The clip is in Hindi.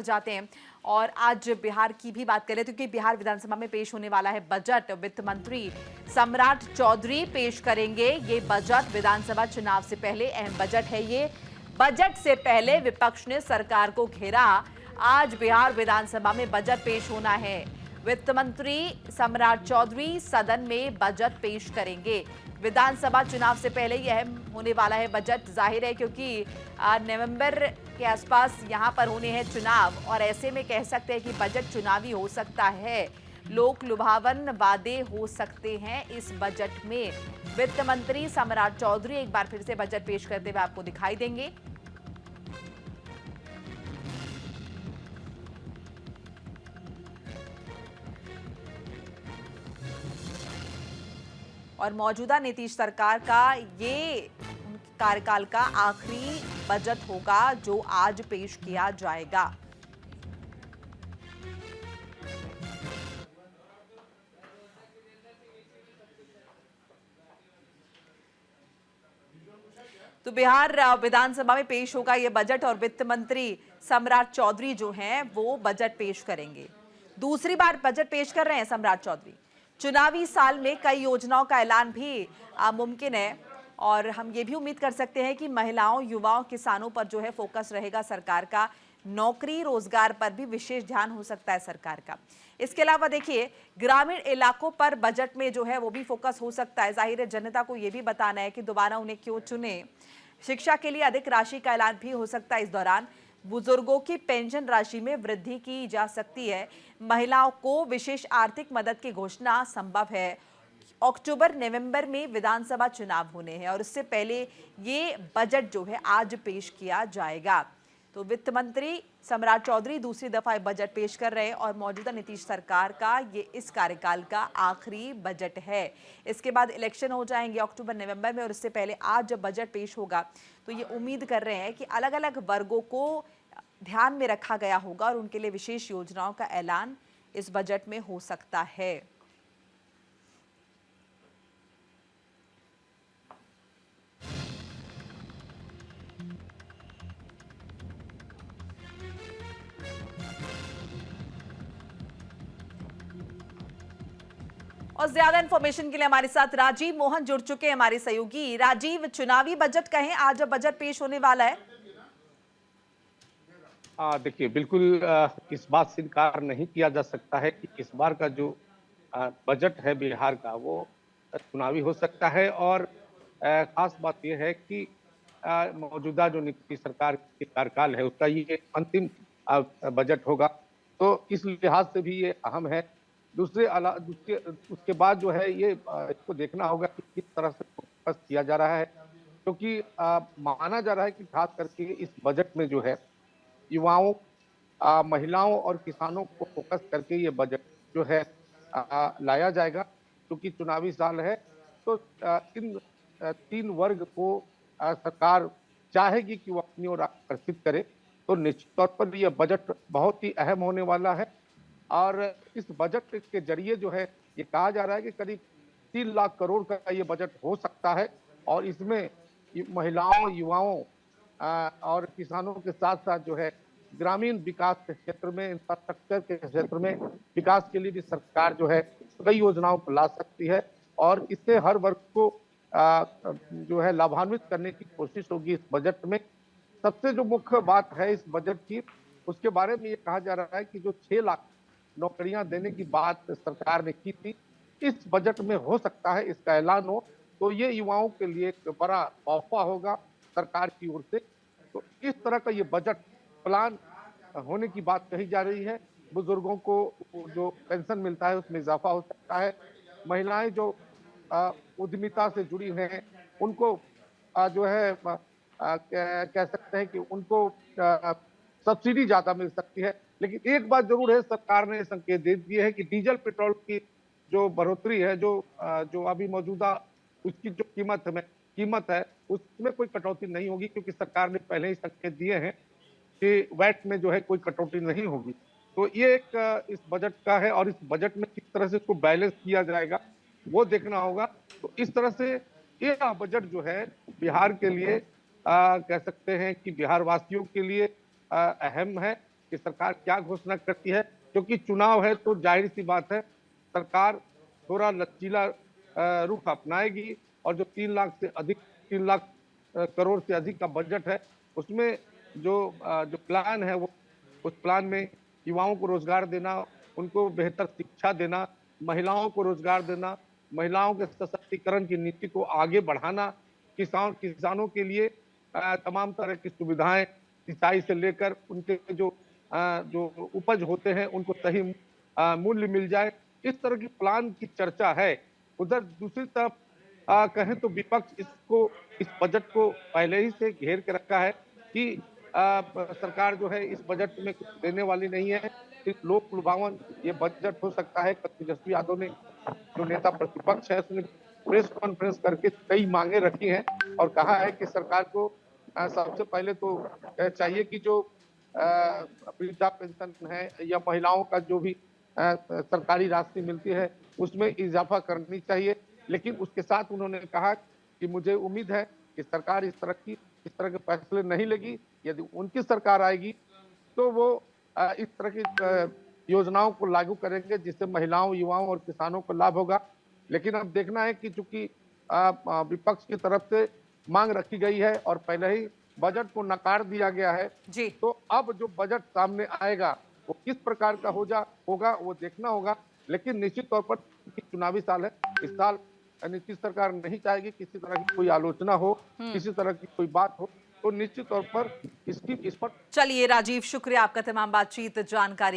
जाते हैं और आज बिहार की भी बात करें, क्योंकि बिहार विधानसभा में पेश होने वाला है बजट। वित्त मंत्री सम्राट चौधरी पेश करेंगे ये बजट। विधानसभा चुनाव से पहले अहम बजट है ये। बजट से पहले विपक्ष ने सरकार को घेरा। आज बिहार विधानसभा में बजट पेश होना है। वित्त मंत्री सम्राट चौधरी सदन में बजट पेश करेंगे। विधानसभा चुनाव से पहले यह अहम होने वाला है बजट, जाहिर है, क्योंकि नवंबर के आसपास यहां पर होने हैं चुनाव और ऐसे में कह सकते हैं कि बजट चुनावी हो सकता है। लोक लुभावन वादे हो सकते हैं इस बजट में। वित्त मंत्री सम्राट चौधरी एक बार फिर से बजट पेश करते हुए आपको दिखाई देंगे। और मौजूदा नीतीश सरकार का ये कार्यकाल का आखिरी बजट होगा जो आज पेश किया जाएगा। तो बिहार विधानसभा में पेश होगा यह बजट और वित्त मंत्री सम्राट चौधरी जो हैं वो बजट पेश करेंगे। दूसरी बार बजट पेश कर रहे हैं सम्राट चौधरी। चुनावी साल में कई योजनाओं का ऐलान भी मुमकिन है और हम ये भी उम्मीद कर सकते हैं कि महिलाओं, युवाओं, किसानों पर जो है फोकस रहेगा सरकार का। नौकरी रोजगार पर भी विशेष ध्यान हो सकता है सरकार का। इसके अलावा देखिए, ग्रामीण इलाकों पर बजट में जो है वो भी फोकस हो सकता है। जाहिर है जनता को ये भी बताना है कि दोबारा उन्हें क्यों चुने। शिक्षा के लिए अधिक राशि का ऐलान भी हो सकता है इस दौरान। बुजुर्गों की पेंशन राशि में वृद्धि की जा सकती है। महिलाओं को विशेष आर्थिक मदद की घोषणा संभव है। अक्टूबर नवंबर में विधानसभा चुनाव होने हैं और इससे पहले ये बजट जो है आज पेश किया जाएगा। तो वित्त मंत्री सम्राट चौधरी दूसरी दफा बजट पेश कर रहे हैं और मौजूदा नीतीश सरकार का ये इस कार्यकाल का आखिरी बजट है। इसके बाद इलेक्शन हो जाएंगे अक्टूबर नवंबर में और इससे पहले आज जब बजट पेश होगा तो ये उम्मीद कर रहे हैं कि अलग अलग वर्गों को ध्यान में रखा गया होगा और उनके लिए विशेष योजनाओं का ऐलान इस बजट में हो सकता है। और ज्यादा इंफॉर्मेशन के लिए हमारे साथ राजीव मोहन जुड़ चुके हैं, हमारे सहयोगी। राजीव, चुनावी बजट कहें, आज जब बजट पेश होने वाला है। देखिए, बिल्कुल इस बात से इनकार नहीं किया जा सकता है कि इस बार का जो बजट है बिहार का वो चुनावी हो सकता है। और खास बात यह है कि मौजूदा जो नीतीश सरकार के कार्यकाल है उसका ये अंतिम बजट होगा, तो इस लिहाज से भी ये अहम है। दूसरे उसके बाद जो है ये इसको देखना होगा कि किस तरह से फोकस किया जा रहा है, क्योंकि माना जा रहा है कि खास करके इस बजट में जो है युवाओं, महिलाओं और किसानों को फोकस करके ये बजट जो है लाया जाएगा। क्योंकि चुनावी साल है तो इन तीन वर्ग को सरकार चाहेगी कि वो अपनी ओर आकर्षित करे, तो निश्चित तौर पर यह बजट बहुत ही अहम होने वाला है। और इस बजट के जरिए जो है ये कहा जा रहा है कि करीब 3 लाख करोड़ का ये बजट हो सकता है और इसमें महिलाओं, युवाओं और किसानों के साथ साथ जो है ग्रामीण विकास के क्षेत्र में, इंफ्रास्ट्रक्चर के क्षेत्र में विकास के लिए भी सरकार जो है कई योजनाओं को ला सकती है और इससे हर वर्ग को जो है लाभान्वित करने की कोशिश होगी इस बजट में। सबसे जो मुख्य बात है इस बजट की, उसके बारे में ये कहा जा रहा है कि जो 6 लाख नौकरियां देने की बात सरकार ने की थी, इस बजट में हो सकता है इसका ऐलान हो, तो ये युवाओं के लिए एक बड़ा तोहफा होगा सरकार की ओर से। तो इस तरह का ये बजट प्लान होने की बात कही जा रही है। बुजुर्गों को जो पेंशन मिलता है उसमें इजाफा हो सकता है। महिलाएं जो उद्यमिता से जुड़ी हैं उनको जो है कह सकते हैं कि उनको सब्सिडी ज्यादा मिल सकती है। लेकिन एक बात जरूर है, सरकार ने संकेत दे दिए है कि डीजल पेट्रोल की जो बढ़ोतरी है, जो अभी मौजूदा उसकी जो कीमत है उसमें कोई कटौती नहीं होगी, क्योंकि सरकार ने पहले ही संकेत दिए हैं कि वैट में जो है कोई कटौती नहीं होगी। तो ये एक इस बजट का है और इस बजट में किस तरह से इसको बैलेंस किया जाएगा वो देखना होगा। तो इस तरह से ये बजट जो है बिहार के लिए कह सकते हैं कि बिहार वासियों के लिए अहम है, कि सरकार क्या घोषणा करती है, क्योंकि चुनाव है तो जाहिर सी बात है सरकार थोड़ा लचीला रुख अपनाएगी और जो 3 लाख करोड़ से अधिक का बजट है उसमें जो प्लान है वो उस प्लान में युवाओं को रोजगार देना, उनको बेहतर शिक्षा देना, महिलाओं को रोजगार देना, महिलाओं के सशक्तिकरण की नीति को आगे बढ़ाना, किसानों के लिए तमाम तरह की सुविधाएं, सिंचाई से लेकर उनके जो उपज होते हैं उनको सही मूल्य मिल जाए, इस तरह की प्लान की चर्चा है। उधर दूसरी तरफ कहें तो विपक्ष इस बजट को पहले ही से घेर के रखा है कि सरकार जो है इस बजट में कुछ देने वाली नहीं है, सिर्फ लोक लुभावन ये बजट हो सकता है। तेजस्वी यादव ने, जो नेता प्रतिपक्ष है, उसने प्रेस कॉन्फ्रेंस करके कई मांगे रखी हैं और कहा है कि सरकार को सबसे पहले तो चाहिए कि जो वृद्धा पेंशन है या महिलाओं का जो भी सरकारी राशि मिलती है उसमें इजाफा करनी चाहिए। लेकिन उसके साथ उन्होंने कहा कि मुझे उम्मीद है कि सरकार इस तरह के फैसले नहीं लेगी। यदि उनकी सरकार आएगी तो वो इस तरह की योजनाओं को लागू करेंगे जिससे महिलाओं, युवाओं और किसानों को लाभ होगा। लेकिन अब देखना है कि चूंकि विपक्ष की तरफ से मांग रखी गई है और पहले ही बजट को नकार दिया गया है, जी। तो अब जो बजट सामने आएगा वो किस प्रकार का होगा वो देखना होगा। लेकिन निश्चित तौर पर चुनावी साल है, इस साल नीतीश सरकार नहीं चाहेगी किसी तरह की कोई आलोचना हो, किसी तरह की कोई बात हो, तो निश्चित तौर पर इस पर चलिए राजीव, शुक्रिया आपका तमाम बातचीत जानकारी